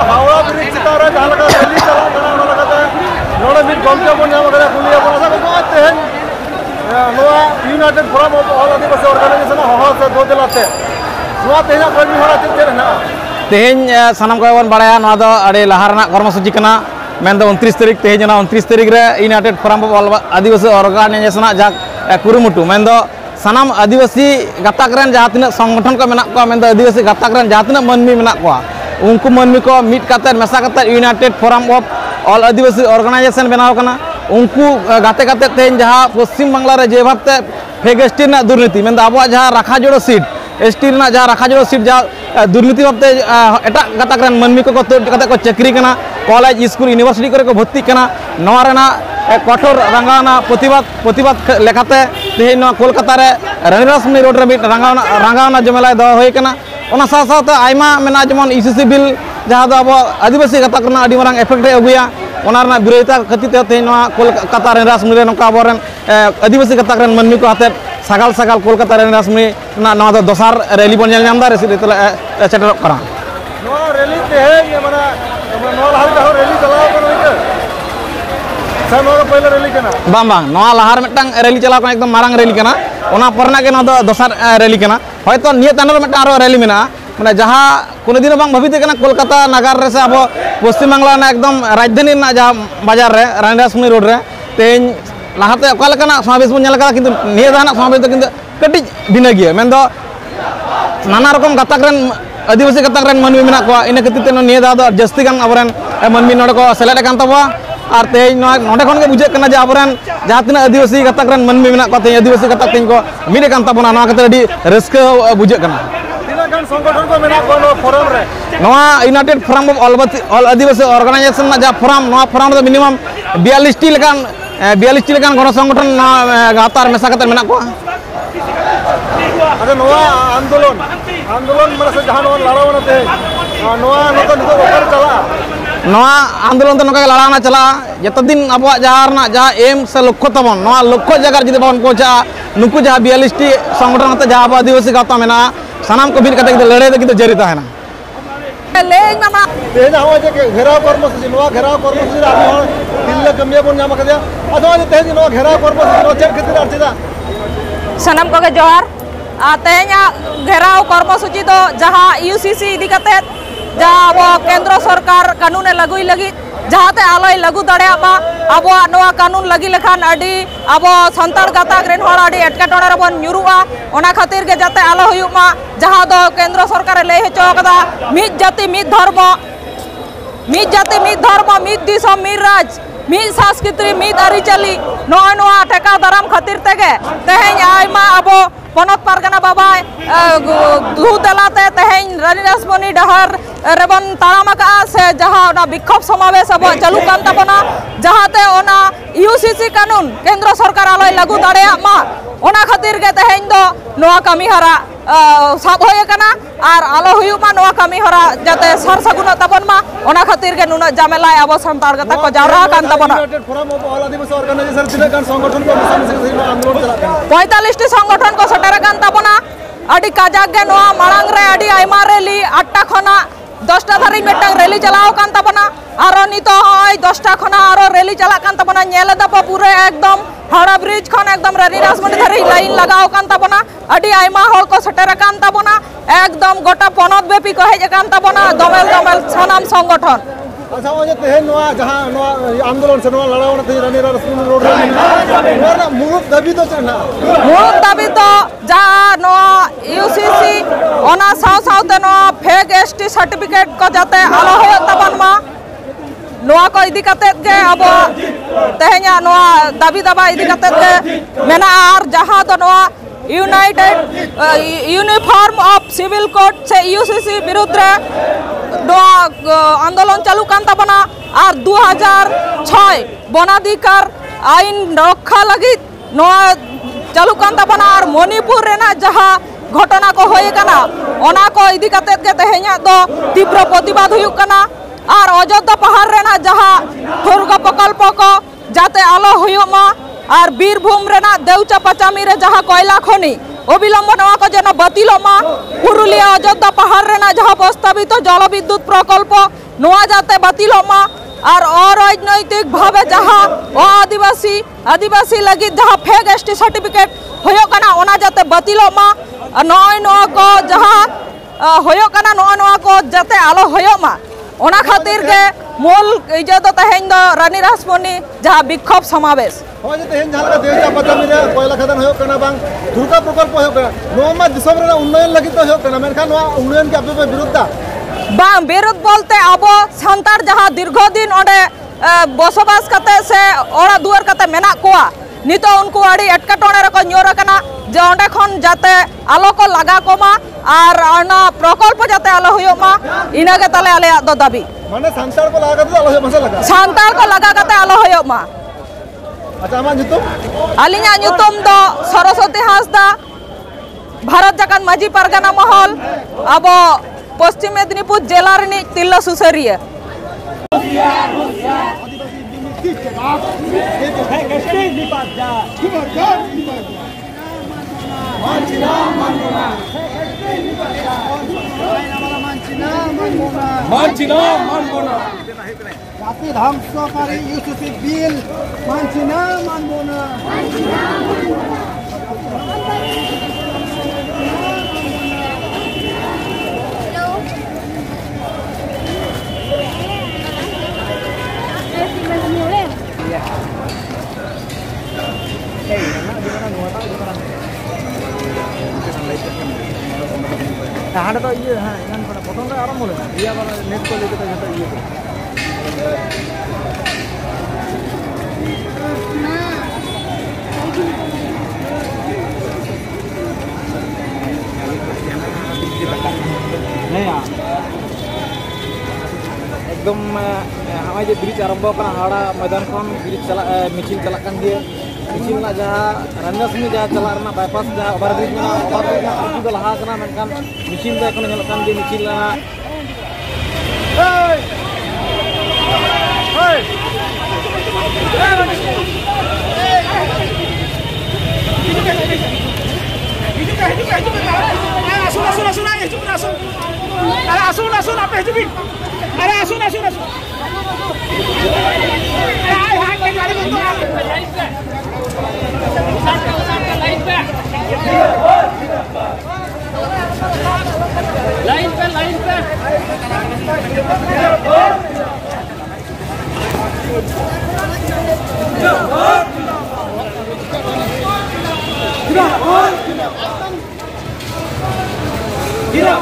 Howrah bridge चितान जहाँ rally चलते नोड़े मिट गमके बन कुलिया तेज United Forum of All Adivasi Organisation हवा से दो दिलाते तेज कर्मी हरा चेना तेज सामान को बन बाया लहारना कर्मसूची करना मैं 29 तारीख तेज 29 तारीख रे United Forum of All Adivasi Organisation जहाँ कुरुमुटु मैं सानाम आदिवासी गाताक जहाँ तीन संगठन को मेना को आदिवासी गाताक जहाँ तीन मानमी मेना को उनको मानमी को मिट काते मेसा काते United Forum of All Adivasi Organisation बनाव कना उनको गाते गाते तेज जहाँ पश्चिम बांग्ला रे जे भावते फेक एसटी दुर्नीति मैं अब जहाँ राखा जोड़ो सीट एसटी जहाँ राखा जोड़ो सीट जहाँ दुर्नीति भावते एट गाताक मानमी को को चाकरी करना कॉलेज स्कूल यूनिवर्सिटी को भर्ती करना कठोर रंगावना प्रतिबाद लेकाते तेज कोलकाता रे रानीरासमणि रोड रे रंगावना जमेला दो होना साथ साथ आयमा मेना जेमन ईसीसी बिल जहाँ दो अब आदिवासी गाताक अड़ी मारांग एफेक्ट अगुया विरोधिता खातिर तेज कोलकाता रानीरासमणि रे नौका आबोरेन आदिवासी गाताक मानमी को हाथे सगाल सगाल कोलकाता रानीरासमणि दोसार रैली बन नेल नामदा सेटरोग करा रैली तेज माने रैली चलाव पहले रैली बांग लहार मिट्टांग रैली चलाव एकदम मारांग रैली परना के दोसार रैली हयतो निये तानर मिट्टांग रैली मेना माने जहाँ कोनो दिन बांग भाविते कोलकाता नगर रे से अब पश्चिम बांग्ला एकदम राजधानी जहाँ बाजार रे रानीरासमणि रोड रे तेज लहाते ओकालेकाना समावेश बन नेल किन्तु निये दाना समावेश दो किन्तु कटिज भिन्न गिया मेन नाना रकम गाताक आदिवासी गाताक मानमी मेना को इन खातिर निये दा जास्ती गान अबरेन मानमी नोडे को सेलेद कान तबवा और तेज नोडे खन के बुझे कना जे अबरेन जहाँ तीन आदिवासी गाताक मानमी मेना को तेज आदिवासी गाताक तेज को मिडे कान तबना नोआ खातिर अडी रस्क बुझे कना संगठन को मेना को फोरम रे नोआ United Forum of All Adivasi Organisation जहाँ फोरम दो मिनिमम 42 टी लेकान गण संगठन गातार मेसा काते मेना को अच्छा नोआ आंदोलन माने से जहाँ नोआ लड़ावना तेज नोआ नको नितो ओकर चला नोआ आंदोलन तो नौका लड़ाना चला जत दिन अब जहाँ एम से लक्ष्य तबन लक्ष्य जगह जी बन पहुँचा नुकू जहाँ 42 टी संगठन जहाँ अब आदिवासी गाता मेना सानाम को बीट करते लड़ाई किन्तु जारी तहना तेज हम घेराव कर्मसूची घेराव कर्मसूची तिल्ले कमिया बन नाम कदिया अदो तेज घेराव कर्मसूची चेक खातिर अर्चिदा सानाम को जोहार तेज घेराव कर्मसूची तो जहाँ यूसीसी इदी करते जहाँ अब केंद्र सरकार कानून लगुई लगी जहाँ ते आलोय लागू दाड़ा अब कानून लगी लेखान अब संताल गाताक एटकेटोड़े बन ᱧᱩᱨᱩᱜᱼᱟ ओना खातिर के जाते आलो हुयुमा जहाँ दो केंद्र सरकार लय होचो कदा मिद जाति मिद धर्म मिद दिसम मिद राज मिद संस्कृति मिद आरिचाली नोआ ठेका दाराम खातिर तेगे तेहें आयमा अब पनत पारगाना बाबा दू दलाते तेहें रानीरासमणि डहर रेबन तारामका से जहाँ विक्षोभ समावेश अब चालू कान ताबना जहाँते ओना यूसीसी कानून केंद्र सरकार आलोय लागू दाड़ेया मा ओना खातिर के तेहें दो नोआ कमी हरा साब होय कना और आलो हुयुमा नोआ कमी हरा जाते सर सगुन ताबन मा ओना खातिर के नुना जामेला अब संताल गता को जावरा कान ताबना United Forum of All Adivasi Organisation तिना गान संगठन को आंदोलन चला 45 टी संगठन को सटेरा कान ताबना अडी काजाक गे नोआ मांग रे अडी आयमा रैली 8टा खना 10टा धारी मिटंग रैली चलाव कान ताबना आरो नितो होय 10टा खना आरो रैली चला कान ताबना नेले दप पूरे एकदम हावड़ा ब्रिज खन एकदम रानीरासमणि धारी लाइन लगाव कान ताबना अडी आयमा होड़ को सटेरा कान ताबना एकदम गोटा पनत बेपी को हेज कान ताबना दमेल सानाम संगठन अच्छा ओजे तेहेन नोआ जहाँ नोआ आंदोलन से नोआ लड़ावना ते रानीरासमणि रोड रे नोआ मुरुत दाबी तो चना मुरुत दाबी तो जा नोआ यूसीसी ओना सावते नोआ फेक एसटी सर्टिफिकेट को जाते आलो हो तबन मा नोआ को इदी काते के अब तेहेnya नोआ दाबी दाबा इदी काते के मेना आर जहाँ तो नोआ united uniform of civil code से यूसीसी विरुद्ध आंदोलन चालू कान ताबना और 2006 वनाधिकार आईन रक्षा लगी चालू कान ताबना और मणिपुर रेना जहाँ घटना को होय कना ओना को इदी काते के तेहेnya दो तीव्र प्रतिबाद हुयुक कना और अयोध्या पहाड़ रेना जहाँ दुर्ग प्रकल्प को जाते आलो हुयुमा और बीरभूम रेना देवचा पचामी रे जहाँ कोयला खनि अबिलम्ब नवा को जेन बातिलोमा पुरुलिया अयोध्या पहाड़ रेना जहां प्रस्तावित जल विद्युत प्रकल्प नवा जाते बातिलोमा और अराजनैतिक भावे जहां आदिवासी लगी जहां फेक एसटी सर्टिफिकेट होयो कना ओना जाते बातिलोमा नय नवा को जहां होयो कना नय नवा को जाते आलो होयो मा ओना खातिर के मूल इजे तो तेहेन दो रानी रासमणी जहां विक्षोभ समावेश हो जे तेहेन जहां देवजा पतामी रे कोयला खदान होयो कना बांग दुर्गा प्रकल्प होयो कना नोवा मा दिसम रे उन्नयन लगी तो होयो कना मेनखान नोवा उन्नयन के आपे विरुद्धा बांग विरोध बोलते अब सांतार जहां दीर्घदिन ओडे बसबास कते से ओड़ा दुआर कते मेना कोआ नितो उनको आड़ी एटकाटोणे रे को न्योर कना जे ओंडे खन जाते आलो को लगा कोमा और अना प्रकल्प जाते आलो होयो मा इनागे तले आले दो दाबी माने सांतार को लगा कते आलो होयो मसे लगा सांतार को लगा कते आलो होयो मा अच्छा मा nyutum आलिnya nyutum दो सरस्वती हासदा भारत जाकान माजी परगना महल अब पश्चिम मेदिनीपुर जिला रे तिल्ला सुसरिया জাতি ধ্বংসকারী ইউসুফি বিল মানছি না মানবো না हाड़े तो ये हाँ इन प्रथम आरम्भ हो ये नेट को लेकर जो ये एकदम हमारे जो ब्रिज आरम्भ हाड़ा मैदान खन ब्रिज चला मिचिल चलान दिए मिचिल जहाँ रंगसमी जहाँ चला बाईपास जहाँ ओभारब्रिज में ओभारब्रिज लहा मेनखान मिचिल मिचिल Tidak